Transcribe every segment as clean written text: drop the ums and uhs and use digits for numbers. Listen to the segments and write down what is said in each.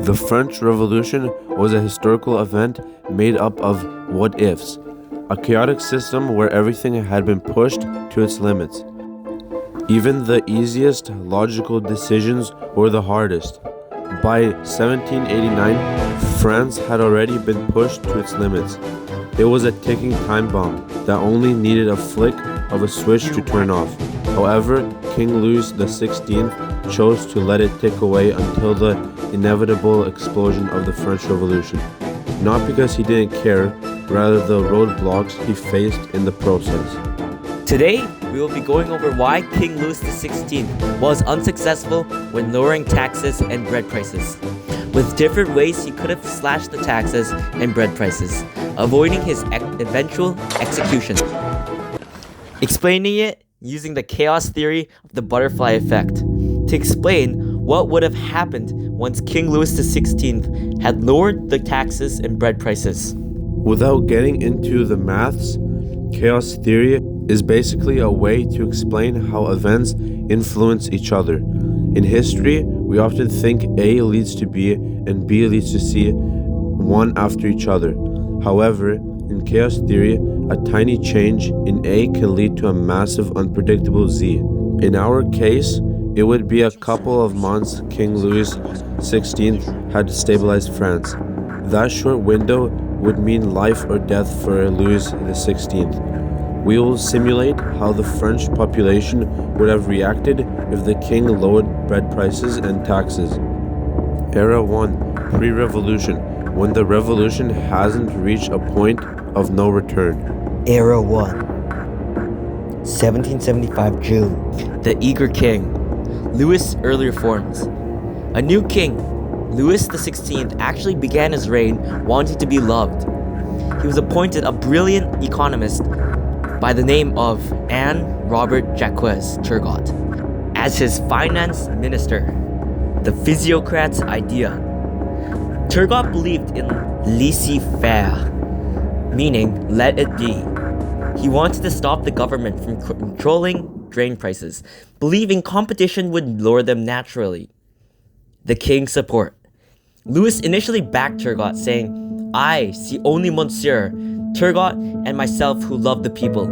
The French Revolution was a historical event made up of what-ifs, a chaotic system where everything had been pushed to its limits. Even the easiest logical decisions were the hardest. By 1789, France had already been pushed to its limits. It was a ticking time bomb that only needed a flick of a switch to turn off. However, King Louis XVI chose to let it tick away until the inevitable explosion of the French Revolution. Not because he didn't care, rather the roadblocks he faced in the process. Today, we will be going over why King Louis XVI was unsuccessful when lowering taxes and bread prices, with different ways he could have slashed the taxes and bread prices, avoiding his eventual execution. Explaining it using the chaos theory of the butterfly effect, to explain what would have happened once King Louis XVI had lowered the taxes and bread prices. Without getting into the maths, chaos theory is basically a way to explain how events influence each other. In history, we often think A leads to B and B leads to C, one after each other. However, in chaos theory, a tiny change in A can lead to a massive unpredictable Z. In our case, it would be a couple of months King Louis XVI had stabilized France. That short window would mean life or death for Louis XVI. We will simulate how the French population would have reacted if the king lowered bread prices and taxes. Era 1, pre-revolution, when the revolution hasn't reached a point of no return. Era 1, 1775 June. The eager king, Louis' early reforms. A new king, Louis XVI actually began his reign wanting to be loved. He was appointed a brilliant economist by the name of Anne Robert Jacques Turgot as his finance minister, the physiocrat's idea. Turgot believed in laissez-faire, meaning let it be. He wanted to stop the government from controlling grain prices, believing competition would lower them naturally. The king's support. Louis initially backed Turgot, saying, "I see only Monsieur Turgot and myself who love the people."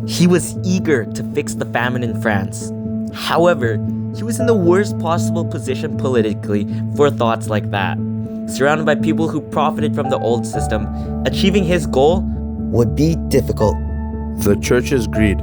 He was eager to fix the famine in France. However, he was in the worst possible position politically for thoughts like that. Surrounded by people who profited from the old system, achieving his goal Would be difficult. The church's greed.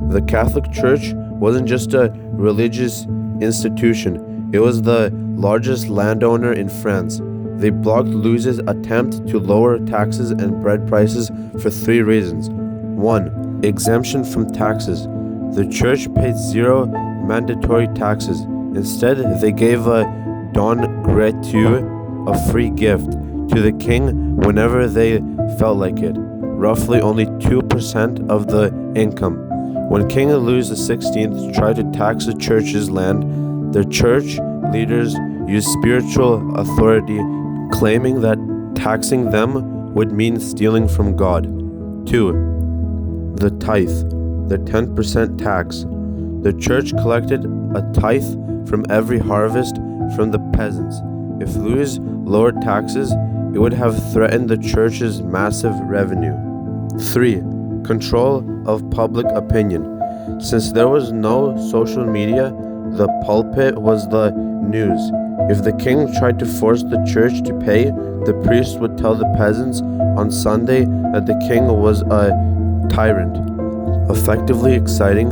The Catholic Church wasn't just a religious institution, it was the largest landowner in France. They blocked Louis's attempt to lower taxes and bread prices for 3 reasons. 1. Exemption from taxes. The church paid 0 mandatory taxes. Instead, they gave a don gratuit, a free gift, to the king whenever they felt like it, roughly only 2% of the income. When King Louis XVI tried to tax the church's land, the church leaders used spiritual authority, claiming that taxing them would mean stealing from God. 2. The tithe, the 10% tax. The church collected a tithe from every harvest from the peasants. If Louis lowered taxes, it would have threatened the church's massive revenue. 3. Control of public opinion. Since there was no social media, the pulpit was the news. If the king tried to force the church to pay, the priest would tell the peasants on Sunday that the king was a tyrant, effectively exciting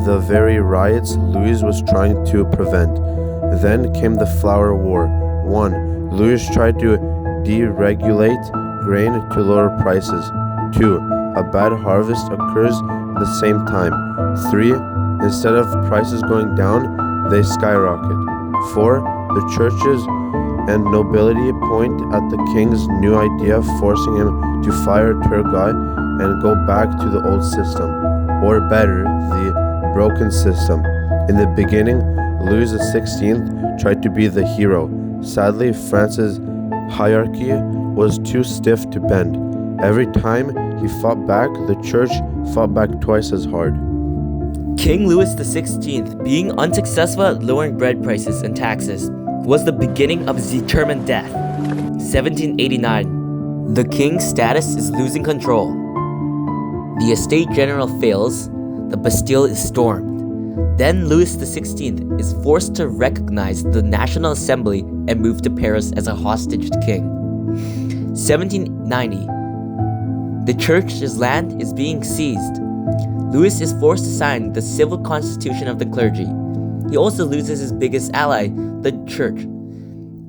the very riots Louis was trying to prevent. Then came the Flour War. 1. Louis tried to deregulate grain to lower prices. 2. A bad harvest occurs at the same time. 3. Instead of prices going down, they skyrocket. 4. The churches and nobility point at the king's new idea, forcing him to fire Turgot and go back to the old system, or better, the broken system. In the beginning, Louis XVI tried to be the hero. Sadly, France's hierarchy was too stiff to bend. Every time he fought back, the church fought back twice as hard. King Louis XVI, being unsuccessful at lowering bread prices and taxes, was the beginning of his determined death. 1789. The king's status is losing control. The Estate General fails. The Bastille is stormed. Then Louis XVI is forced to recognize the National Assembly and move to Paris as a hostage king. 1790. The church's land is being seized. Louis is forced to sign the civil constitution of the clergy. He also loses his biggest ally, the church,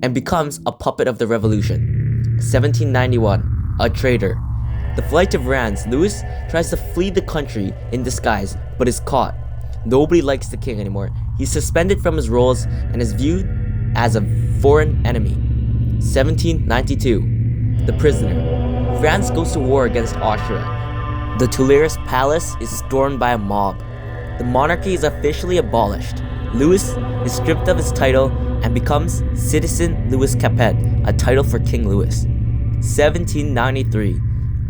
and becomes a puppet of the revolution. 1791. A traitor. The flight of Rans, Louis tries to flee the country in disguise, but is caught. Nobody likes the king anymore. He's suspended from his roles and is viewed as a foreign enemy. 1792. The prisoner. France goes to war against Austria. The Tuileries Palace is stormed by a mob. The monarchy is officially abolished. Louis is stripped of his title and becomes Citizen Louis Capet, a title for King Louis. 1793.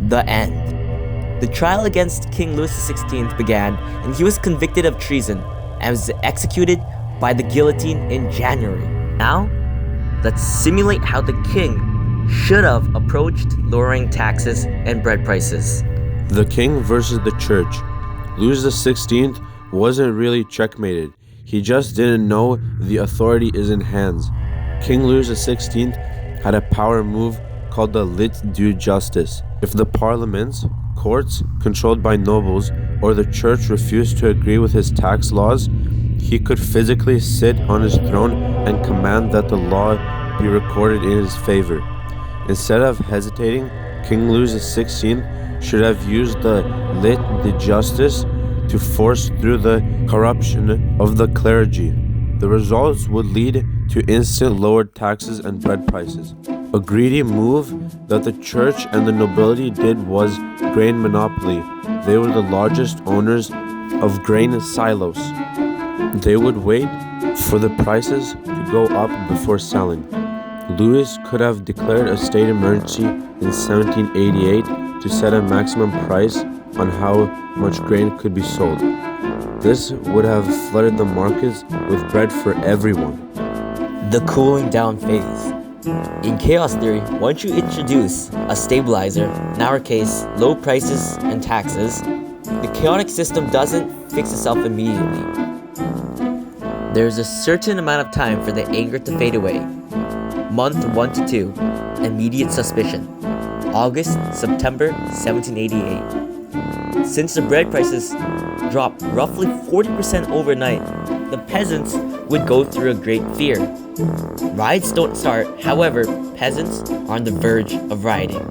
The end. The trial against King Louis XVI began, and he was convicted of treason and was executed by the guillotine in January. Now, let's simulate how the king should have approached lowering taxes and bread prices. The king versus the church. Louis XVI wasn't really checkmated. He just didn't know the authority is in hands. King Louis XVI had a power move called the lit du justice. If the parliaments, courts controlled by nobles, or the church refused to agree with his tax laws, he could physically sit on his throne and command that the law be recorded in his favor. Instead of hesitating, King Louis XVI should have used the lit de justice to force through the corruption of the clergy. The results would lead to instant lowered taxes and bread prices. A greedy move that the church and the nobility did was grain monopoly. They were the largest owners of grain silos. They would wait for the prices to go up before selling. Louis could have declared a state emergency in 1788 to set a maximum price on how much grain could be sold. This would have flooded the markets with bread for everyone. The cooling down phase. In chaos theory, once you introduce a stabilizer, in our case, low prices and taxes, the chaotic system doesn't fix itself immediately. There's a certain amount of time for the anger to fade away. Month 1 to 2, immediate suspicion. August, September 1788. Since the bread prices dropped roughly 40% overnight, the peasants would go through a great fear. Riots don't start, however, peasants are on the verge of rioting.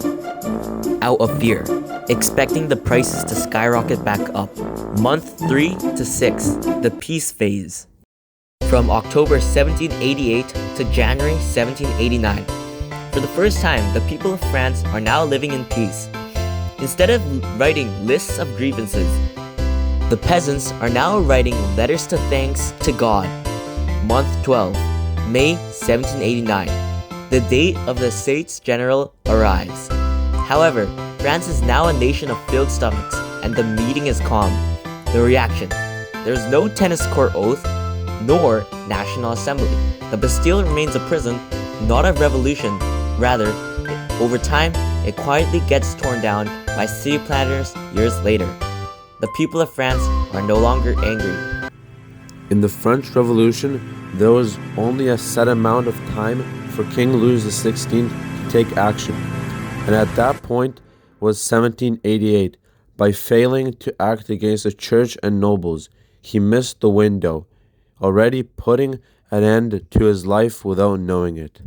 Out of fear, expecting the prices to skyrocket back up. Month 3 to 6, the peace phase. From October 1788 to January 1789. For the first time, the people of France are now living in peace. Instead of writing lists of grievances, the peasants are now writing letters to thanks to God. Month 12, May 1789. The date of the States General arrives. However, France is now a nation of filled stomachs, and the meeting is calm. The reaction. There is no tennis court oath, nor National Assembly. The Bastille remains a prison, not a revolution. Rather, over time, it quietly gets torn down by city planners years later. The people of France are no longer angry. In the French Revolution, there was only a set amount of time for King Louis XVI to take action, and at that point was 1788. By failing to act against the church and nobles, he missed the window, already putting an end to his life without knowing it.